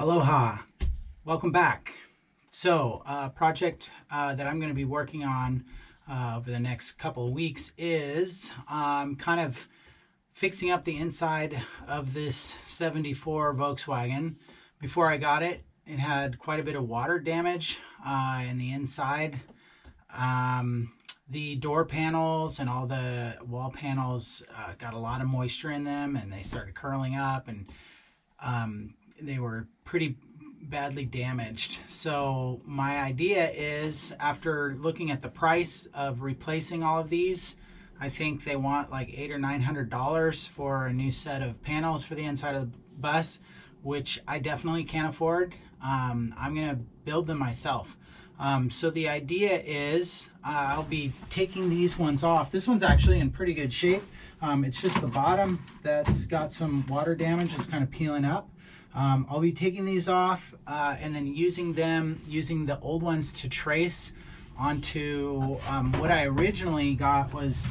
Aloha, welcome back. So project that I'm going to be working on over the next couple of weeks is kind of fixing up the inside of this 74 Volkswagen. Before I got it, it had quite a bit of water damage in the inside. The door panels and all the wall panels got a lot of moisture in them, and they started curling up, and they were pretty badly damaged. So my idea is, after looking at the price of replacing all of these, I think they want like $800 or $900 for a new set of panels for the inside of the bus, which I definitely can't afford. I'm gonna build them myself. So the idea is I'll be taking these ones off. This one's actually in pretty good shape. It's just the bottom that's got some water damage. It's kind of peeling up. I'll be taking these off and then using the old ones to trace onto what I originally got was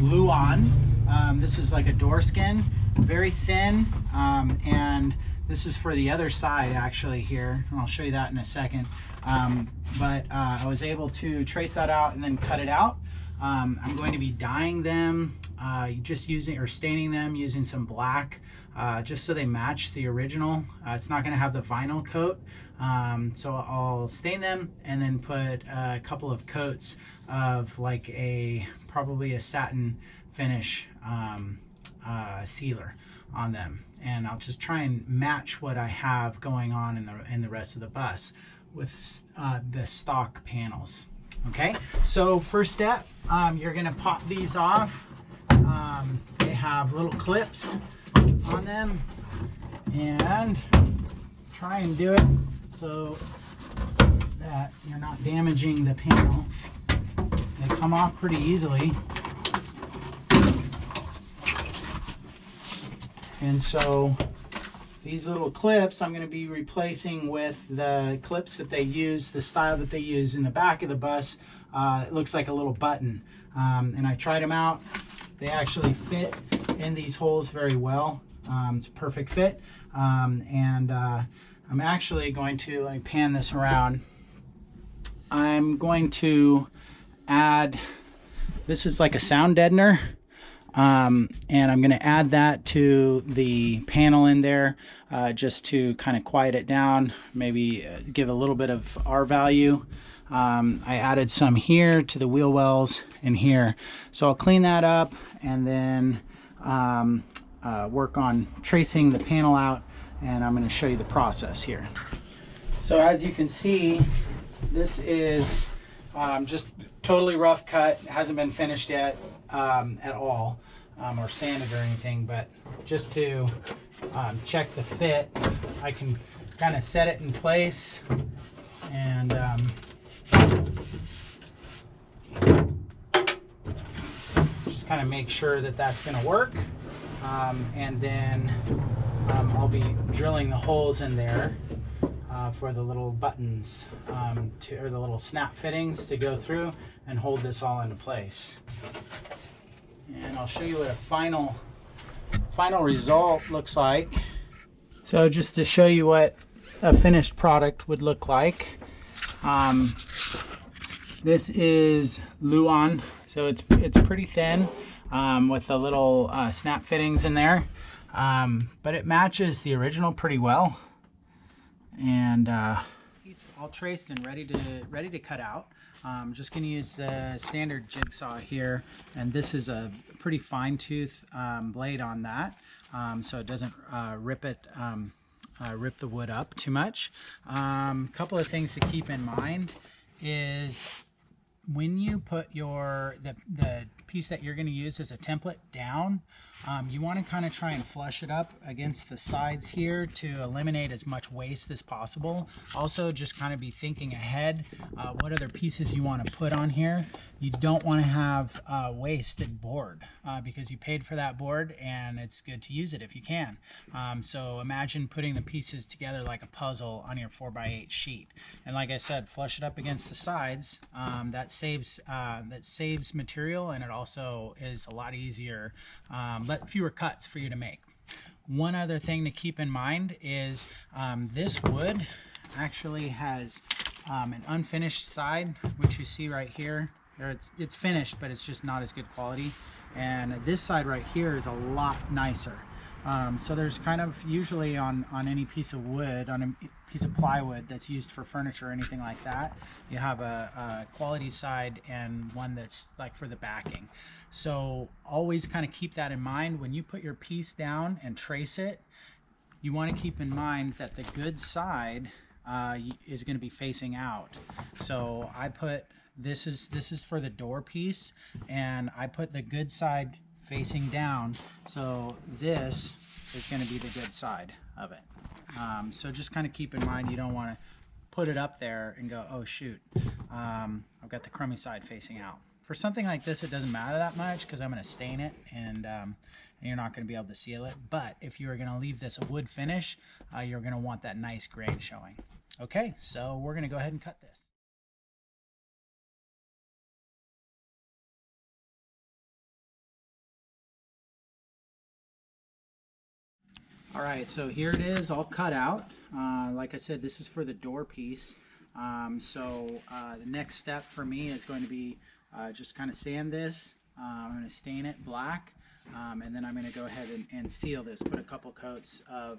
Luan. This is like a door skin, very thin, and this is for the other side actually here, and I'll show you that in a second. But I was able to trace that out and then cut it out. I'm going to be dyeing them, just using or staining them using some black, just so they match the original. It's not going to have the vinyl coat, so I'll stain them and then put a couple of coats of like probably a satin finish sealer on them, and I'll just try and match what I have going on in the rest of the bus with the stock panels. Okay, so first step, you're gonna pop these off. They have little clips on them, and try and do it so that you're not damaging the panel. They come off pretty easily. And so these little clips I'm going to be replacing with the clips that they use, the style that they use in the back of the bus. It looks like a little button. And I tried them out. They actually fit in these holes very well. It's a perfect fit. I'm actually going to, like, pan this around. I'm going to add, this is like a sound deadener. And I'm going to add that to the panel in there just to kind of quiet it down, maybe give a little bit of R value. I added some here to the wheel wells in here. So I'll clean that up and then work on tracing the panel out, and I'm going to show you the process here. So as you can see, this is just totally rough cut. It hasn't been finished yet at all, or sanded or anything, but just to check the fit, I can kind of set it in place and just kind of make sure that that's going to work, and then I'll be drilling the holes in there for the little buttons or the little snap fittings to go through and hold this all into place. And I'll show you what a final result looks like. So just to show you what a finished product would look like, this is Luan, so it's pretty thin with the little snap fittings in there, but it matches the original pretty well. And all traced and ready to cut out. I'm just going to use the standard jigsaw here, and this is a pretty fine tooth blade on that, so it doesn't rip the wood up too much. Couple of things to keep in mind is when you put the piece that you're going to use as a template down, you want to kind of try and flush it up against the sides here to eliminate as much waste as possible. Also, just kind of be thinking ahead what other pieces you want to put on here. You don't want to have wasted board because you paid for that board, and it's good to use it if you can. So imagine putting the pieces together like a puzzle on your 4x8 sheet, and like I said, flush it up against the sides. That saves material, and it also is a lot easier, fewer cuts for you to make. One other thing to keep in mind is this wood actually has an unfinished side, which you see right here. It's finished, but it's just not as good quality. And this side right here is a lot nicer. So there's kind of usually on any piece of wood, on a piece of plywood that's used for furniture or anything like that, you have a quality side and one that's like for the backing. So always kind of keep that in mind when you put your piece down and trace it. You want to keep in mind that the good side is going to be facing out. So I put this is for the door piece, and I put the good side facing down, so this is going to be the good side of it. So just kind of keep in mind, you don't want to put it up there and go, oh shoot, I've got the crummy side facing out. For something like this, it doesn't matter that much because I'm going to stain it, and you're not going to be able to seal it. But if you were going to leave this a wood finish, you're going to want that nice grain showing. Okay, so we're going to go ahead and cut this. All right, so here it is all cut out. Like I said, this is for the door piece. The next step for me is going to be just kind of sand this. I'm going to stain it black, and then I'm going to go ahead and seal this. Put a couple coats of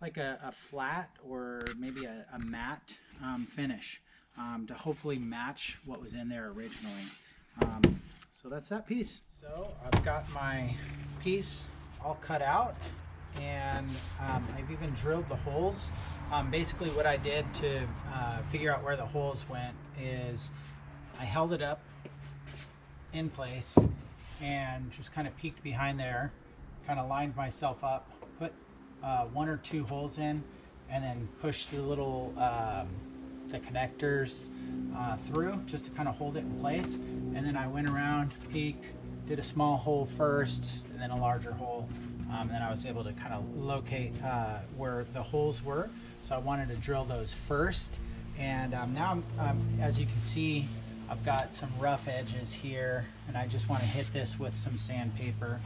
like a flat or maybe a matte finish to hopefully match what was in there originally. So that's that piece. So I've got my piece all cut out, and I've even drilled the holes. Basically what I did to figure out where the holes went is I held it up in place and just kind of peeked behind there, kind of lined myself up, put 1 or 2 holes in, and then pushed the little the connectors through just to kind of hold it in place. And then I went around, peeked, did a small hole first and then a larger hole, and then I was able to kind of locate where the holes were. So I wanted to drill those first, and now as you can see, I've got some rough edges here, and I just want to hit this with some sandpaper.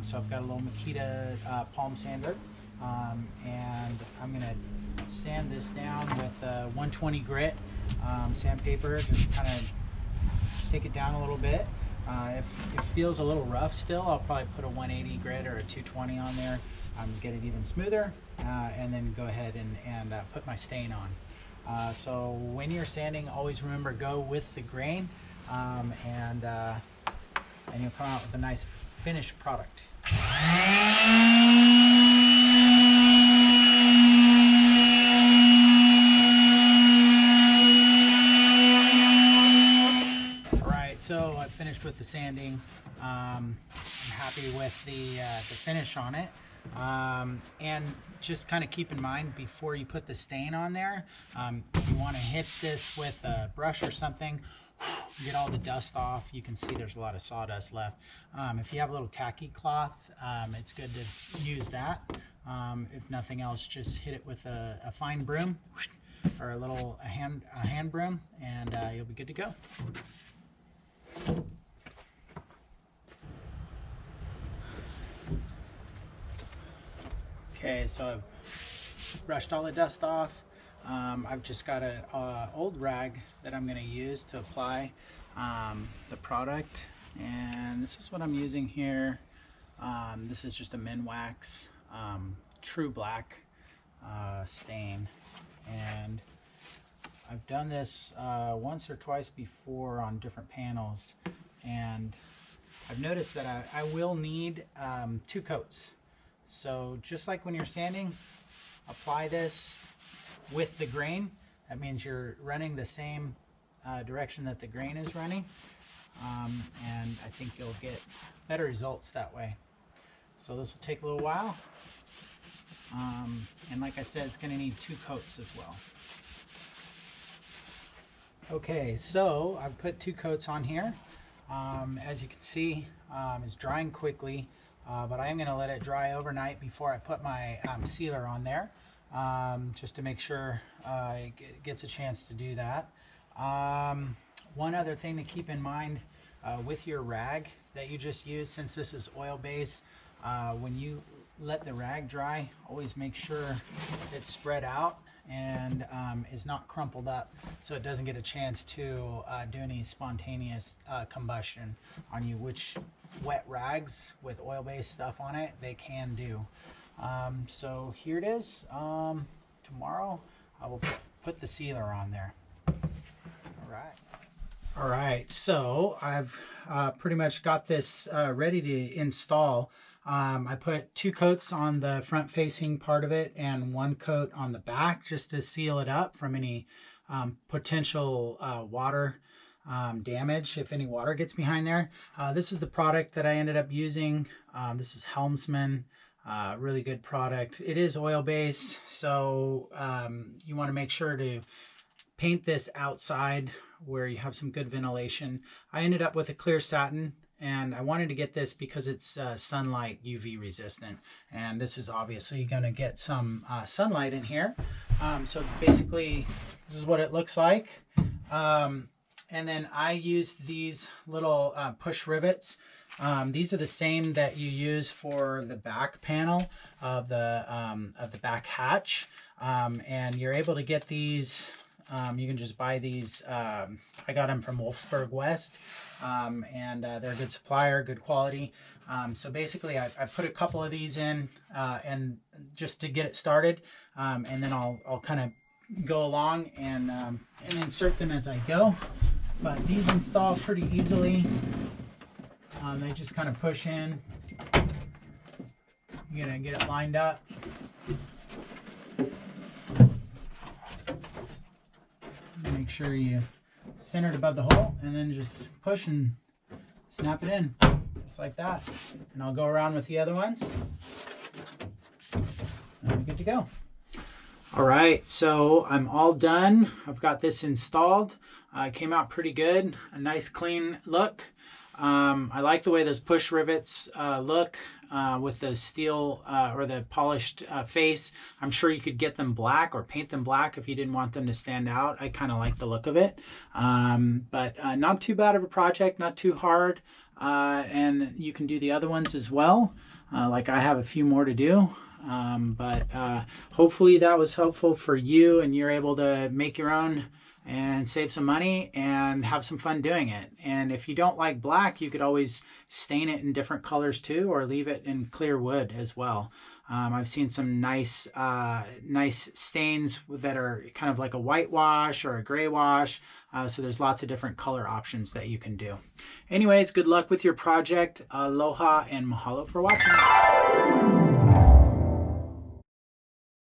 So I've got a little Makita palm sander, and I'm going to sand this down with 120 grit sandpaper, just kind of take it down a little bit. If it feels a little rough still, I'll probably put a 180 grit or a 220 on there, get it even smoother, and then go ahead and put my stain on. So when you're sanding, always remember, go with the grain, and you'll come out with a nice finished product. So I finished with the sanding. I'm happy with the finish on it. And just kind of keep in mind, before you put the stain on there, you want to hit this with a brush or something, get all the dust off. You can see there's a lot of sawdust left. If you have a little tacky cloth, it's good to use that. If nothing else, just hit it with a fine broom or a hand broom, and you'll be good to go. Okay, so I've brushed all the dust off. I've just got an old rag that I'm going to use to apply the product, and this is what I'm using here. This is just a Minwax True Black stain, and I've done this once or twice before on different panels, and I've noticed that I will need 2 coats. So just like when you're sanding, apply this with the grain. That means you're running the same direction that the grain is running, and I think you'll get better results that way. So this will take a little while, and like I said, it's going to need 2 coats as well. Okay, so I've put 2 coats on here. As you can see, it's drying quickly, but I am going to let it dry overnight before I put my sealer on there, just to make sure it gets a chance to do that. One other thing to keep in mind with your rag that you just used, since this is oil-based, when you let the rag dry, always make sure it's spread out and is not crumpled up, so it doesn't get a chance to do any spontaneous combustion on you, which wet rags with oil-based stuff on it, they can do. So here it is. Tomorrow I will put the sealer on there. All right, so I've pretty much got this ready to install. I put 2 coats on the front facing part of it and 1 coat on the back just to seal it up from any potential water damage if any water gets behind there. This is the product that I ended up using. This is Helmsman. Really good product. It is oil-based, so you want to make sure to paint this outside where you have some good ventilation. I ended up with a clear satin, and I wanted to get this because it's sunlight UV resistant, and this is obviously going to get some sunlight in here. So basically this is what it looks like. And then I used these little push rivets. These are the same that you use for the back panel of the back hatch, and you're able to get these. You can just buy these. I got them from Wolfsburg West, and they're a good supplier, good quality. So basically, I put a couple of these in, and just to get it started, and then I'll kind of go along and insert them as I go. But these install pretty easily. They just kind of push in. You're gonna get it lined up. Make sure you center it above the hole, and then just push and snap it in, just like that. And I'll go around with the other ones. And we're good to go. All right, so I'm all done. I've got this installed. It came out pretty good, a nice clean look. I like the way those push rivets look with the steel or the polished face. I'm sure you could get them black or paint them black if you didn't want them to stand out. I kind of like the look of it, but not too bad of a project, not too hard, and you can do the other ones as well. Like I have a few more to do. But hopefully that was helpful for you and you're able to make your own and save some money and have some fun doing it. And if you don't like black, you could always stain it in different colors too, or leave it in clear wood as well. I've seen some nice stains that are kind of like a whitewash or a gray wash. So there's lots of different color options that you can do. Anyways, good luck with your project. Aloha and mahalo for watching.